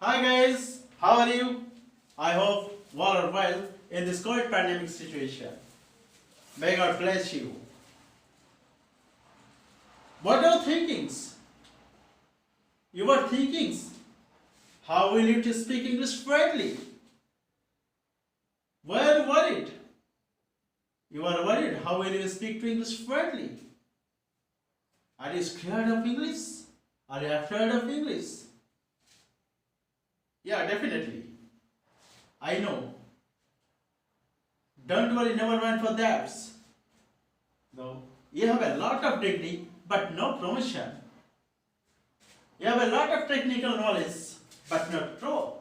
Hi guys, how are you? I hope all are well in this COVID pandemic situation. May God bless you. What are your thinkings? Your thinkings? How will you to speak English fluently? Why are you worried? You are worried. How will you speak to English fluently? Are you scared of English? Are you afraid of English? Yeah, definitely. I know. Don't worry, never mind for that. No. You have a lot of degree, but no promotion. You have a lot of technical knowledge, but not pro.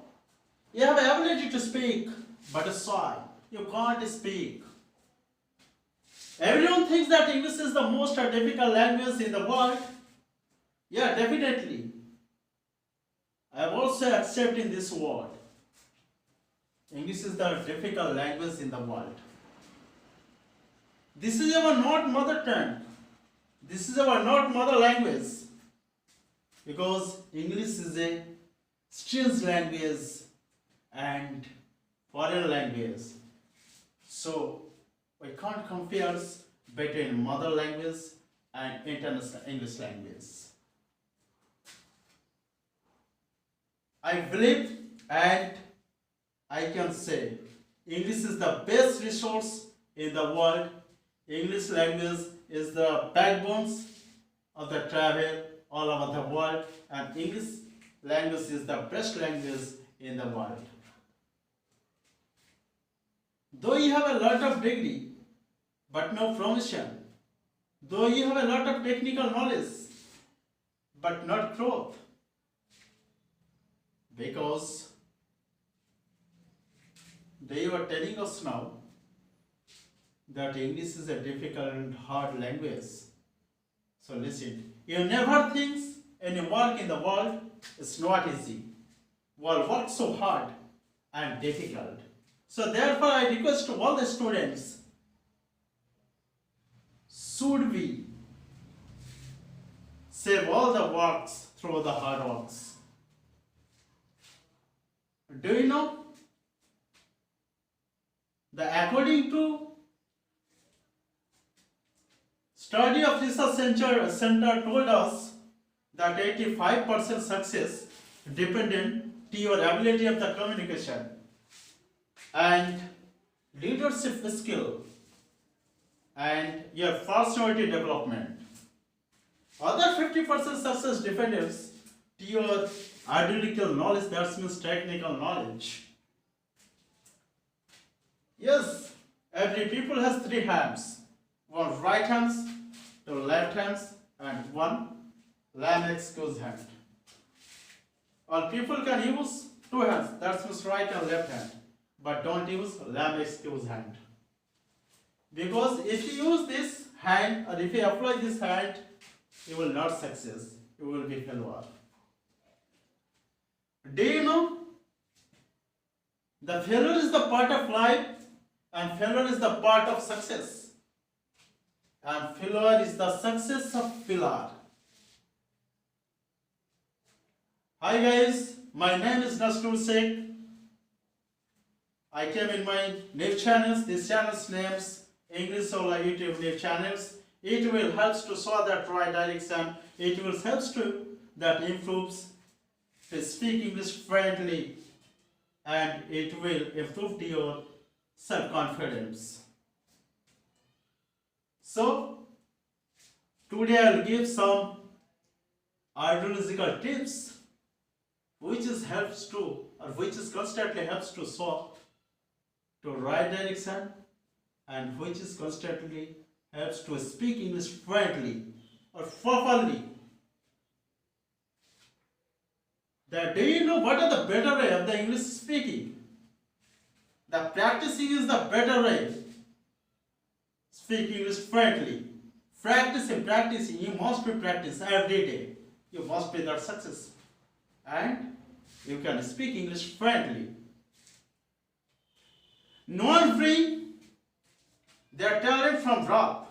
You have the ability to speak, but shy. You can't speak. Everyone thinks that English is the most difficult language in the world. Yeah, definitely. I am also accepting this word. English is the difficult language in the world. This is our not mother tongue. This is our not mother language. Because English is a strange language and foreign language. So we can't compare between mother language and international English language. I believe and I can say English is the best resource in the world. English language is the backbones of the travel all over the world, and English language is the best language in the world. Though you have a lot of degree, but no promotion. Though you have a lot of technical knowledge, but not growth. Because they were telling us now that English is a difficult and hard language. So listen, you never think any work in the world is not easy. Well, work so hard and difficult. So therefore I request to all the students, should we save all the works through the hard works? Do you know? According to study of Research Center told us that 85% success dependent to your ability of the communication and leadership skill and your personality development. Other 50% success depends to your analytical knowledge, that means technical knowledge. Yes, every people has three hands. One right hands, two left hands, and one lame excuse hand. All people can use two hands, that means right and left hand, but don't use lame excuse hand. Because if you use this hand or if you apply this hand, you will not success, you will be failure. Do you know? The failure is the part of life and failure is the part of success. And failure is the success of failure. Hi guys, my name is Nasrul Sheikh. I came in my new channels. This channel's names English Solar YouTube new channels. It will help to show that right direction. It will help to that improves to speak English fluently, and it will improve your self-confidence. So today I will give some ideological tips which is helps to or which is constantly helps to show to right direction and which is constantly helps to speak English fluently or properly. Do you know what are the better way of the English speaking? The practicing is the better way. Speak English fluently. Practicing, you must be practice every day. You must be that success. And you can speak English fluently. No one free their talent from birth.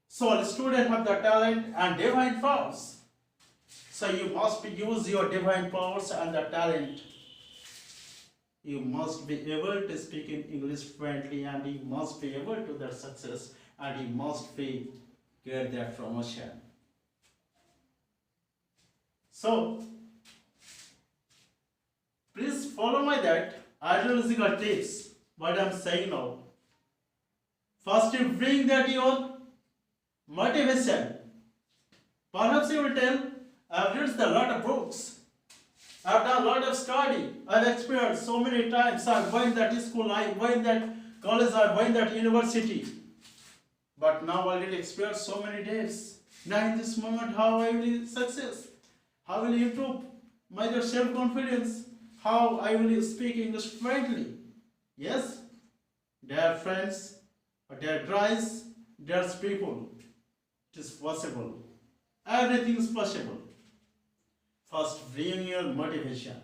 So the student have the talent and divine powers. So you must use your divine powers and the talent. You must be able to speak in English fluently, and you must be able to that success, and you must be get that promotion. So please follow my that ideological tips. What I'm saying now. First, you bring that your motivation. Perhaps you will tell, I've read a lot of books. I've done a lot of study. I've experienced so many times. I've been that school, I've been that college, I've been that university. But now I already experienced so many days. Now in this moment, how I will success? How will improve my self-confidence? How I will speak English fluently? Yes, dear friends, dear guys, dear people, it is possible. Everything is possible. First, bring your motivation.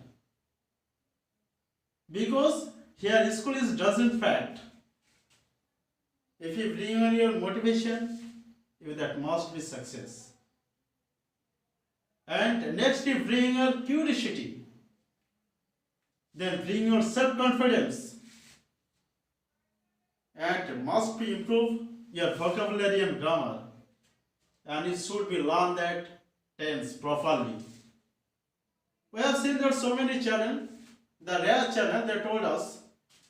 Because here school is doesn't fact. If you bring on your motivation, that must be success. And next, you bring your curiosity. Then bring your self-confidence. And must be improve your vocabulary and grammar. And it should be learn that tense properly. We have seen there are so many channels. The rare channel they told us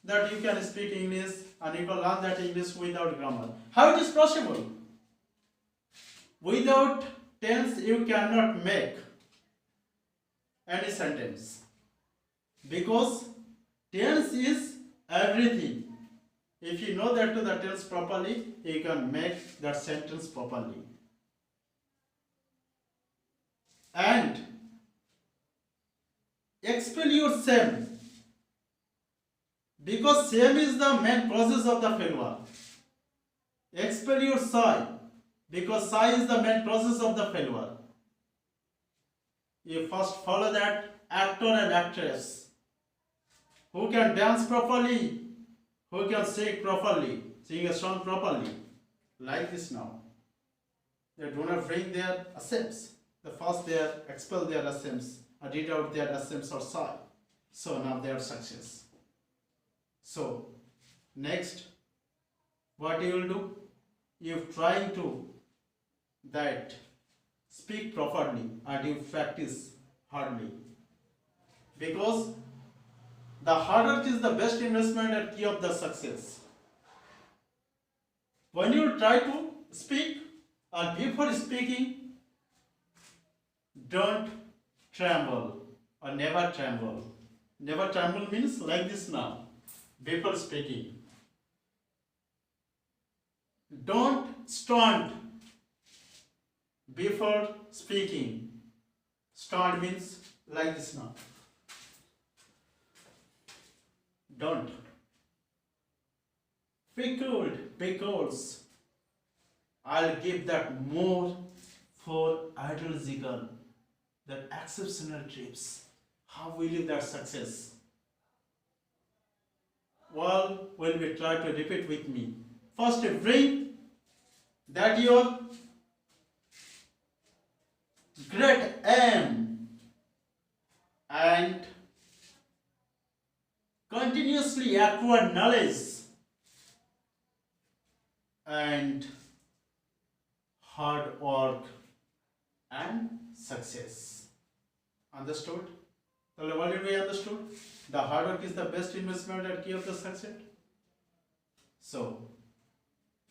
that you can speak English and you can learn that English without grammar. How it is possible? Without tense you cannot make any sentence. Because tense is everything. If you know that to the tense properly, you can make that sentence properly. And expel your shame. Because shame is the main process of the failure. Expel your sigh. Because sigh is the main process of the failure. You first follow that actor and actress who can dance properly, who can sing properly, sing a song properly. Like this now. They do not bring their attempts. The first they expel their attempts and read out their attempts or sigh. So now they are success. So next, what you will do? You trying to that speak properly and you practice hardly. Because the hard work is the best investment and key of the success. When you try to speak and before speaking, don't tremble or never tremble. Never tremble means like this now. Before speaking. Don't stunt before speaking. Stunt means like this now. Don't. Because I'll give that more for ideological, that exceptional trips. How will you that success? Well, when we try to repeat with me. First, bring that your great aim and continuously acquire knowledge and hard work and success. Understood? What did we understood? The hard work is the best investment and key of the success. So,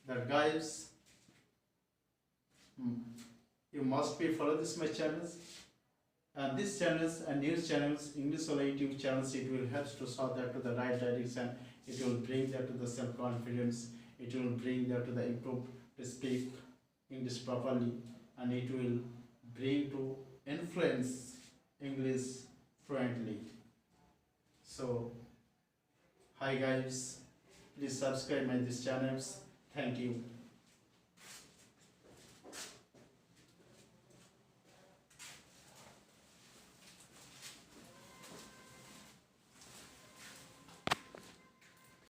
that guys, you must be follow this my channels. And these channels and news channels, English or YouTube channels, it will help to sort that to the right direction. It will bring that to the self-confidence. It will bring that to the improve to speak English properly, and it will bring to influence English fluently. So, hi guys, please subscribe my these channels. Thank you.